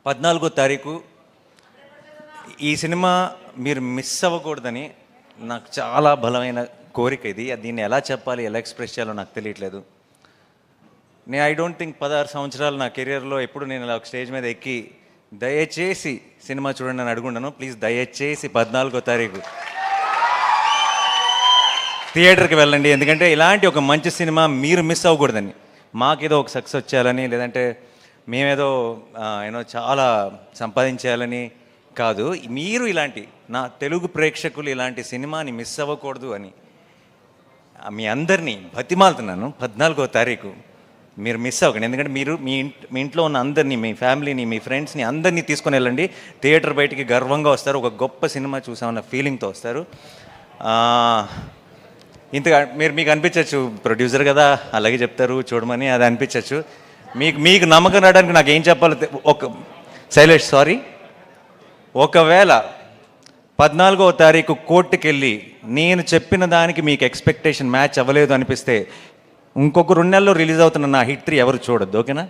14వ తారీఖు ఈ సినిమా మీరు మిస్ అవ్వకూడదని నాకు చాలా బలమైన కోరిక ఇది. దీన్ని ఎలా చెప్పాలి, ఎలా ఎక్స్ప్రెస్ చేయాలో నాకు తెలియట్లేదు. ఐ డోంట్ థింక్ 16 సంవత్సరాలు నా కెరియర్లో ఎప్పుడు నేను ఇలా ఒక స్టేజ్ మీద ఎక్కి దయచేసి సినిమా చూడండి అని అడుగుండను. ప్లీజ్ దయచేసి 14వ తారీఖు థియేటర్కి వెళ్ళండి. ఎందుకంటే ఇలాంటి ఒక మంచి సినిమా మీరు మిస్ అవ్వకూడదని, మాకేదో ఒక సక్సెస్ వచ్చేయాలని, లేదంటే మేమేదో చాలా సంపాదించేయాలని కాదు. మీరు ఇలాంటి నా తెలుగు ప్రేక్షకులు ఇలాంటి సినిమాని మిస్ అవ్వకూడదు అని మీ అందరినీ బతిమాలుతున్నాను. 14వ తారీఖు మీరు మిస్ అవ్వకండి. ఎందుకంటే మీరు మీ ఇంట్లో ఉన్న అందరినీ, మీ ఫ్యామిలీని, మీ ఫ్రెండ్స్ని అందరినీ తీసుకొని వెళ్ళండి. థియేటర్ బయటికి గర్వంగా వస్తారు. ఒక గొప్ప సినిమా చూసామన్న ఫీలింగ్తో వస్తారు. ఇంతగా మీకు అనిపించవచ్చు, ప్రొడ్యూసర్ కదా అలాగే చెప్తారు చూడమని, అది అనిపించవచ్చు. మీకు నమ్మకం రావడానికి నాకు ఏం చెప్పాలో శైలేష్ సారీ, ఒకవేళ 14వ తారీఖు కోర్టుకి వెళ్ళి నేను చెప్పిన దానికి మీకు ఎక్స్పెక్టేషన్ మ్యాచ్ అవ్వలేదు అనిపిస్తే ఇంకొక 2 నెలల్లో రిలీజ్ అవుతున్న నా హిట్ 3 ఎవరు చూడొద్దు. ఓకేనా?